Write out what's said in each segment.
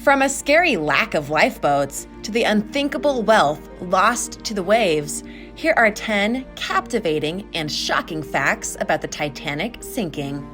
From a scary lack of lifeboats to the unthinkable wealth lost to the waves, here are 10 captivating and shocking facts about the Titanic sinking.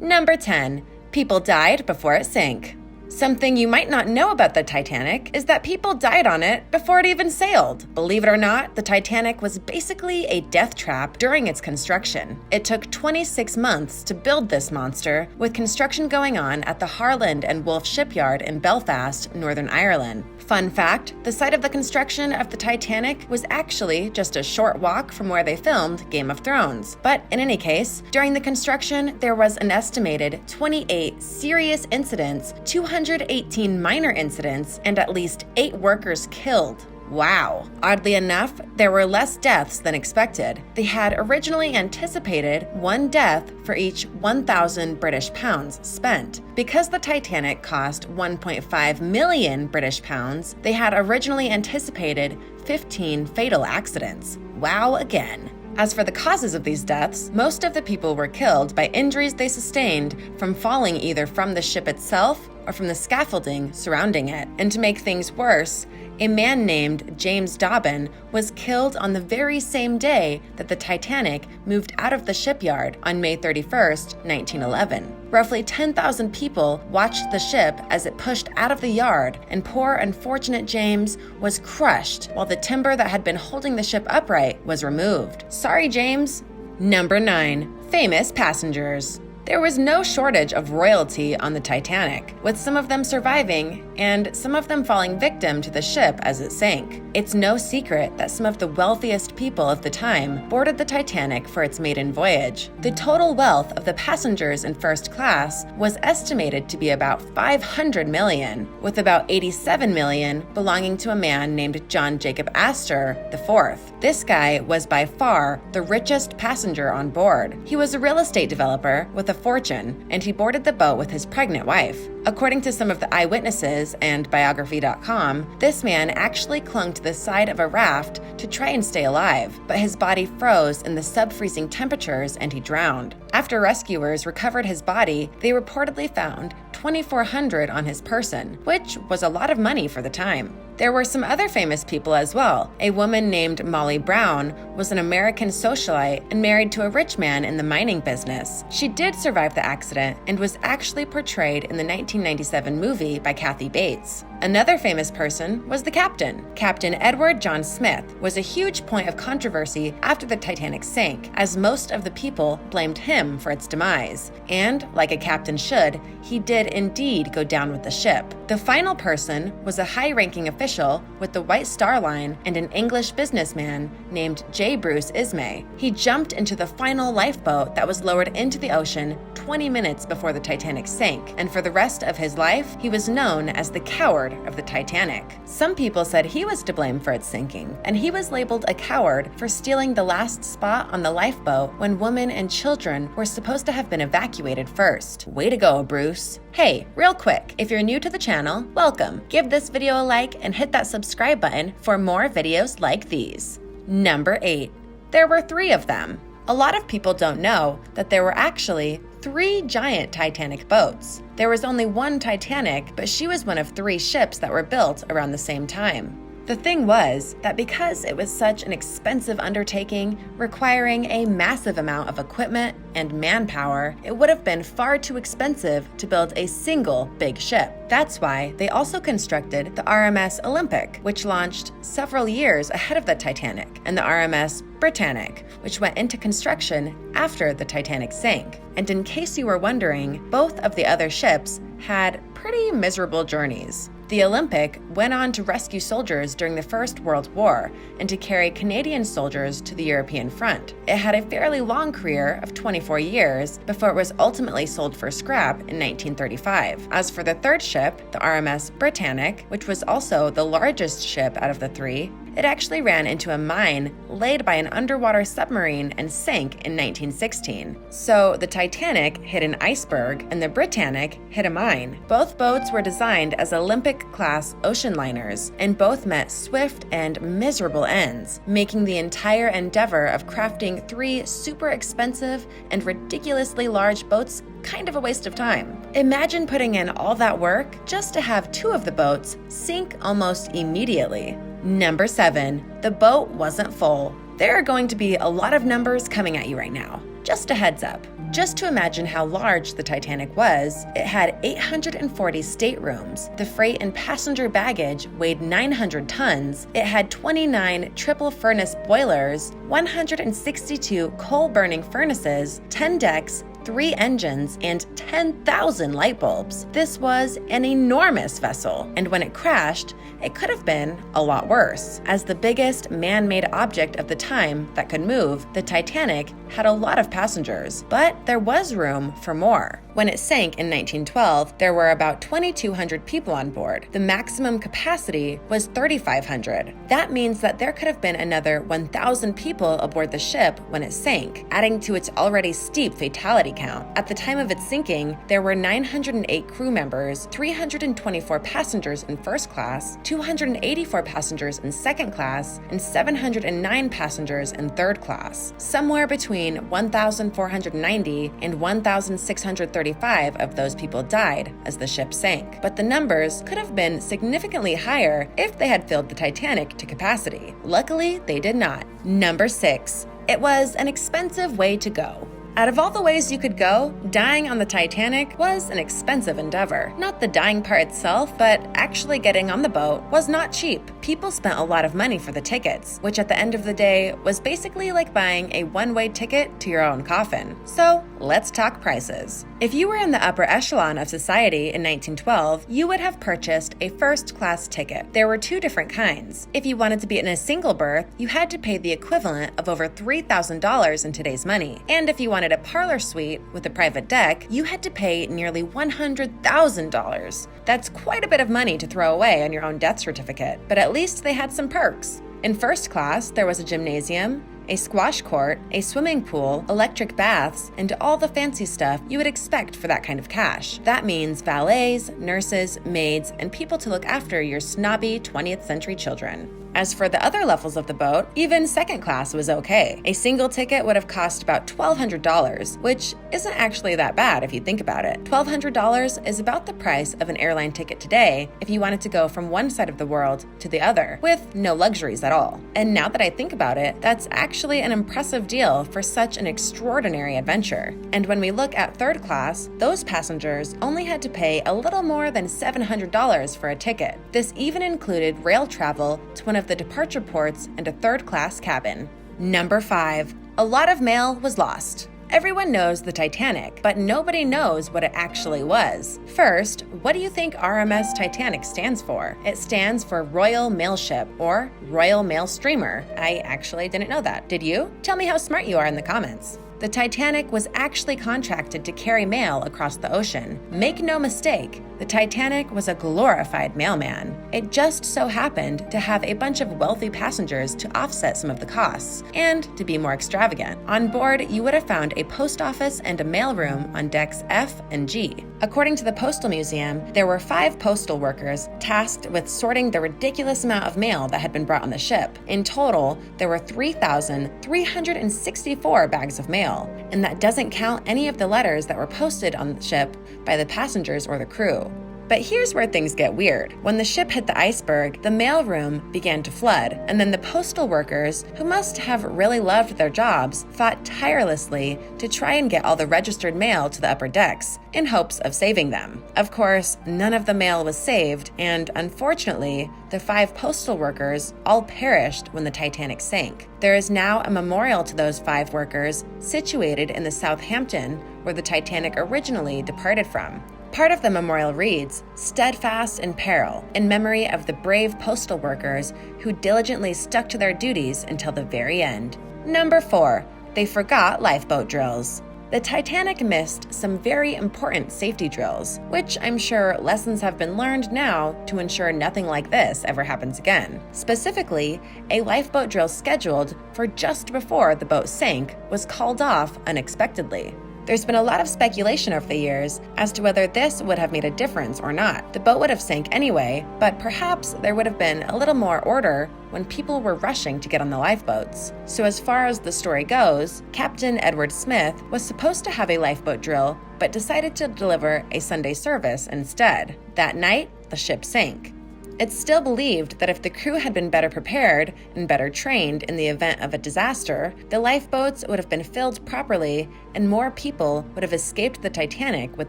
Number 10. People died before it sank. Something you might not know about the Titanic is that people died on it before it even sailed. Believe it or not, the Titanic was basically a death trap during its construction. It took 26 months to build this monster, with construction going on at the Harland and Wolff shipyard in Belfast, Northern Ireland. Fun fact, the site of the construction of the Titanic was actually just a short walk from where they filmed Game of Thrones. But in any case, during the construction, there was an estimated 28 serious incidents, 218 minor incidents, and at least 8 workers killed. Wow. Oddly enough, there were less deaths than expected. They had originally anticipated 1 death for each 1,000 British pounds spent. Because the Titanic cost 1.5 million British pounds, they had originally anticipated 15 fatal accidents. Wow again. As for the causes of these deaths, most of the people were killed by injuries they sustained from falling either from the ship itself or from the scaffolding surrounding it. And to make things worse, a man named James Dobbin was killed on the very same day that the Titanic moved out of the shipyard on May 31st, 1911. Roughly 10,000 people watched the ship as it pushed out of the yard, and poor unfortunate James was crushed while the timber that had been holding the ship upright was removed. Sorry, James. Number 9. Famous passengers. There was no shortage of royalty on the Titanic, with some of them surviving and some of them falling victim to the ship as it sank. It's no secret that some of the wealthiest people of the time boarded the Titanic for its maiden voyage. The total wealth of the passengers in first class was estimated to be about 500 million, with about 87 million belonging to a man named John Jacob Astor IV. This guy was by far the richest passenger on board. He was a real estate developer with a fortune, and he boarded the boat with his pregnant wife. According to some of the eyewitnesses and biography.com, this man actually clung to the side of a raft to try and stay alive, but his body froze in the sub-freezing temperatures and he drowned. After rescuers recovered his body, they reportedly found $2,400 on his person, which was a lot of money for the time. There were some other famous people as well. A woman named Molly Brown was an American socialite and married to a rich man in the mining business. She did survive the accident and was actually portrayed in the 1997 movie by Kathy Bates. Another famous person was the captain. Captain Edward John Smith was a huge point of controversy after the Titanic sank, as most of the people blamed him for its demise. And, like a captain should, he did indeed go down with the ship. The final person was a high-ranking official with the White Star Line and an English businessman named J. Bruce Ismay. He jumped into the final lifeboat that was lowered into the ocean 20 minutes before the Titanic sank, and for the rest of his life, he was known as the coward of the Titanic. Some people said he was to blame for its sinking, and he was labeled a coward for stealing the last spot on the lifeboat when women and children were supposed to have been evacuated first. Way to go, Bruce. Hey, real quick, if you're new to the channel, welcome. Give this video a like and hit that subscribe button for more videos like these. Number 8. There were 3 of them. A lot of people don't know that there were actually 3 giant Titanic boats. There was only one Titanic, but she was one of 3 ships that were built around the same time. The thing was that because it was such an expensive undertaking, requiring a massive amount of equipment and manpower, it would have been far too expensive to build a single big ship. That's why they also constructed the RMS Olympic, which launched several years ahead of the Titanic, and the RMS Britannic, which went into construction after the Titanic sank. And in case you were wondering, both of the other ships had pretty miserable journeys. The Olympic went on to rescue soldiers during the First World War and to carry Canadian soldiers to the European front. It had a fairly long career of 24 years before it was ultimately sold for scrap in 1935. As for the third ship, the RMS Britannic, which was also the largest ship out of the 3, it actually ran into a mine laid by an underwater submarine and sank in 1916. So the Titanic hit an iceberg and the Britannic hit a mine. Both boats were designed as Olympic-class ocean liners, and both met swift and miserable ends, making the entire endeavor of crafting 3 super expensive and ridiculously large boats kind of a waste of time. Imagine putting in all that work just to have 2 of the boats sink almost immediately. Number 7, the boat wasn't full. There are going to be a lot of numbers coming at you right now. Just a heads up. Just to imagine how large the Titanic was, it had 840 staterooms. The freight and passenger baggage weighed 900 tons. It had 29 triple furnace boilers, 162 coal-burning furnaces, 10 decks, 3 engines, and 10,000 light bulbs. This was an enormous vessel, and when it crashed, it could have been a lot worse. As the biggest man-made object of the time that could move, the Titanic had a lot of passengers, but there was room for more. When it sank in 1912, there were about 2,200 people on board. The maximum capacity was 3,500. That means that there could have been another 1,000 people aboard the ship when it sank, adding to its already steep fatality count. At the time of its sinking, there were 908 crew members, 324 passengers in first class, 284 passengers in second class, and 709 passengers in third class. Somewhere between 1,490 and 1,635 of those people died as the ship sank. But the numbers could have been significantly higher if they had filled the Titanic to capacity. Luckily, they did not. Number 6. It was an expensive way to go. Out of all the ways you could go, dying on the Titanic was an expensive endeavor. Not the dying part itself, but actually getting on the boat was not cheap. People spent a lot of money for the tickets, which at the end of the day was basically like buying a one-way ticket to your own coffin. So let's talk prices. If you were in the upper echelon of society in 1912, you would have purchased a first-class ticket. There were 2 different kinds. If you wanted to be in a single berth, you had to pay the equivalent of over $3,000 in today's money. And if you wanted a parlor suite with a private deck, you had to pay nearly $100,000. That's quite a bit of money to throw away on your own death certificate, but at least they had some perks. In first class, there was a gymnasium, a squash court, a swimming pool, electric baths, and all the fancy stuff you would expect for that kind of cash. That means valets, nurses, maids, and people to look after your snobby 20th century children. As for the other levels of the boat, even second class was okay. A single ticket would have cost about $1,200, which isn't actually that bad if you think about it. $1,200 is about the price of an airline ticket today if you wanted to go from one side of the world to the other, with no luxuries at all. And now that I think about it, that's actually an impressive deal for such an extraordinary adventure. And when we look at third class, those passengers only had to pay a little more than $700 for a ticket. This even included rail travel to one of the departure ports and a third-class cabin. Number 5. A lot of mail was lost. Everyone knows the Titanic, but nobody knows what it actually was. First, what do you think RMS Titanic stands for? It stands for Royal Mail Ship, or Royal Mail Streamer. I actually didn't know that. Did you? Tell me how smart you are in the comments. The Titanic was actually contracted to carry mail across the ocean. Make no mistake, the Titanic was a glorified mailman. It just so happened to have a bunch of wealthy passengers to offset some of the costs, and to be more extravagant. On board, you would have found a post office and a mailroom on decks F and G. According to the Postal Museum, there were 5 postal workers tasked with sorting the ridiculous amount of mail that had been brought on the ship. In total, there were 3,364 bags of mail, and that doesn't count any of the letters that were posted on the ship by the passengers or the crew. But here's where things get weird. When the ship hit the iceberg, the mailroom began to flood, and then the postal workers, who must have really loved their jobs, fought tirelessly to try and get all the registered mail to the upper decks, in hopes of saving them. Of course, none of the mail was saved, and unfortunately, the 5 postal workers all perished when the Titanic sank. There is now a memorial to those 5 workers situated in the Southampton, where the Titanic originally departed from. Part of the memorial reads, "Steadfast in peril, in memory of the brave postal workers who diligently stuck to their duties until the very end." Number 4, they forgot lifeboat drills. The Titanic missed some very important safety drills, which I'm sure lessons have been learned now to ensure nothing like this ever happens again. Specifically, a lifeboat drill scheduled for just before the boat sank was called off unexpectedly. There's been a lot of speculation over the years as to whether this would have made a difference or not. The boat would have sank anyway, but perhaps there would have been a little more order when people were rushing to get on the lifeboats. So as far as the story goes, Captain Edward Smith was supposed to have a lifeboat drill, but decided to deliver a Sunday service instead. That night, the ship sank. It's still believed that if the crew had been better prepared and better trained in the event of a disaster, the lifeboats would have been filled properly and more people would have escaped the Titanic with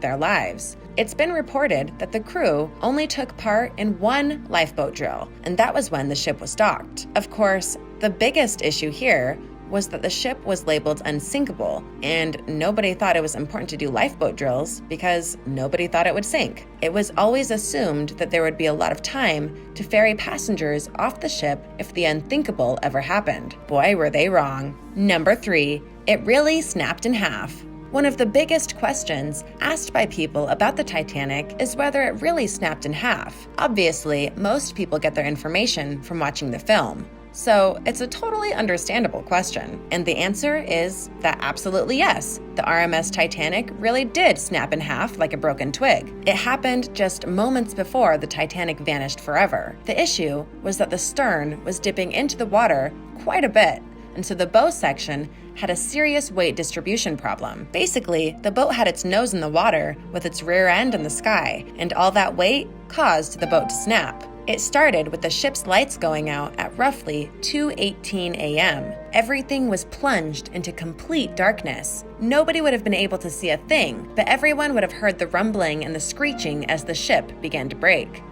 their lives. It's been reported that the crew only took part in one lifeboat drill, and that was when the ship was docked. Of course, the biggest issue here was that the ship was labeled unsinkable, and nobody thought it was important to do lifeboat drills because nobody thought it would sink. It was always assumed that there would be a lot of time to ferry passengers off the ship if the unthinkable ever happened. Boy, were they wrong. Number 3, it really snapped in half. One of the biggest questions asked by people about the Titanic is whether it really snapped in half. Obviously, most people get their information from watching the film. So it's a totally understandable question. And the answer is that absolutely yes. The RMS Titanic really did snap in half like a broken twig. It happened just moments before the Titanic vanished forever. The issue was that the stern was dipping into the water quite a bit, and so the bow section had a serious weight distribution problem. Basically, the boat had its nose in the water with its rear end in the sky, and all that weight caused the boat to snap. It started with the ship's lights going out at roughly 2:18 a.m. Everything was plunged into complete darkness. Nobody would have been able to see a thing, but everyone would have heard the rumbling and the screeching as the ship began to break.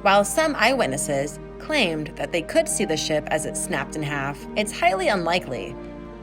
While some eyewitnesses claimed that they could see the ship as it snapped in half, it's highly unlikely.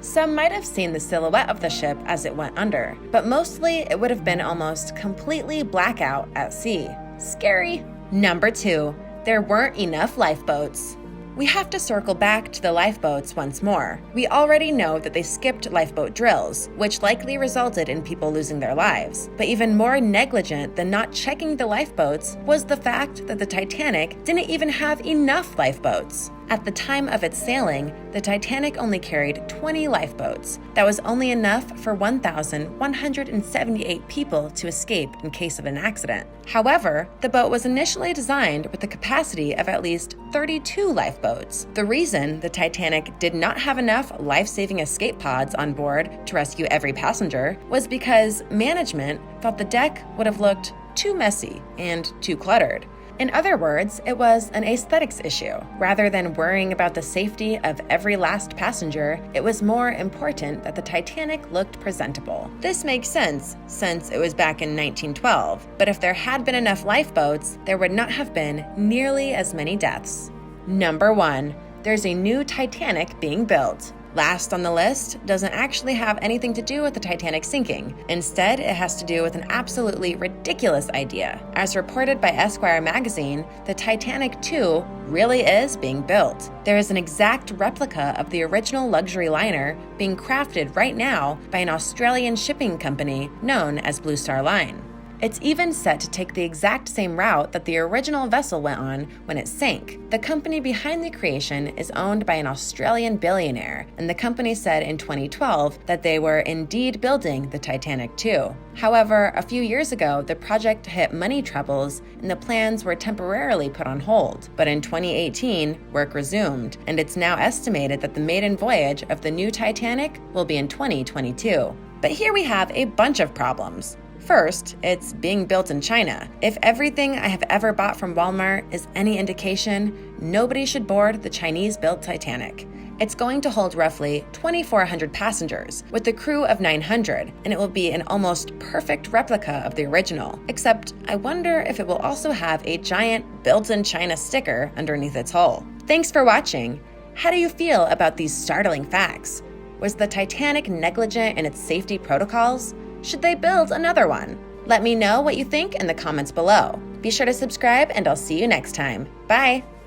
Some might have seen the silhouette of the ship as it went under, but mostly it would have been almost completely blackout at sea. Scary. Number 2. There weren't enough lifeboats. We have to circle back to the lifeboats once more. We already know that they skipped lifeboat drills, which likely resulted in people losing their lives. But even more negligent than not checking the lifeboats was the fact that the Titanic didn't even have enough lifeboats. At the time of its sailing, the Titanic only carried 20 lifeboats. That was only enough for 1,178 people to escape in case of an accident. However, the boat was initially designed with the capacity of at least 32 lifeboats. The reason the Titanic did not have enough life-saving escape pods on board to rescue every passenger was because management thought the deck would have looked too messy and too cluttered. In other words, it was an aesthetics issue. Rather than worrying about the safety of every last passenger, it was more important that the Titanic looked presentable. This makes sense, since it was back in 1912, but if there had been enough lifeboats, there would not have been nearly as many deaths. Number 1. There's a new Titanic being built. Last on the list doesn't actually have anything to do with the Titanic sinking. Instead, it has to do with an absolutely ridiculous idea. As reported by Esquire magazine, the Titanic 2 really is being built. There is an exact replica of the original luxury liner being crafted right now by an Australian shipping company known as Blue Star Line. It's even set to take the exact same route that the original vessel went on when it sank. The company behind the creation is owned by an Australian billionaire, and the company said in 2012 that they were indeed building the Titanic 2. However, a few years ago, the project hit money troubles and the plans were temporarily put on hold. But in 2018, work resumed, and it's now estimated that the maiden voyage of the new Titanic will be in 2022. But here we have a bunch of problems. First, it's being built in China. If everything I have ever bought from Walmart is any indication, nobody should board the Chinese-built Titanic. It's going to hold roughly 2,400 passengers, with a crew of 900, and it will be an almost perfect replica of the original. Except, I wonder if it will also have a giant Built in China sticker underneath its hull. Thanks for watching. How do you feel about these startling facts? Was the Titanic negligent in its safety protocols? Should they build another one? Let me know what you think in the comments below. Be sure to subscribe, and I'll see you next time. Bye!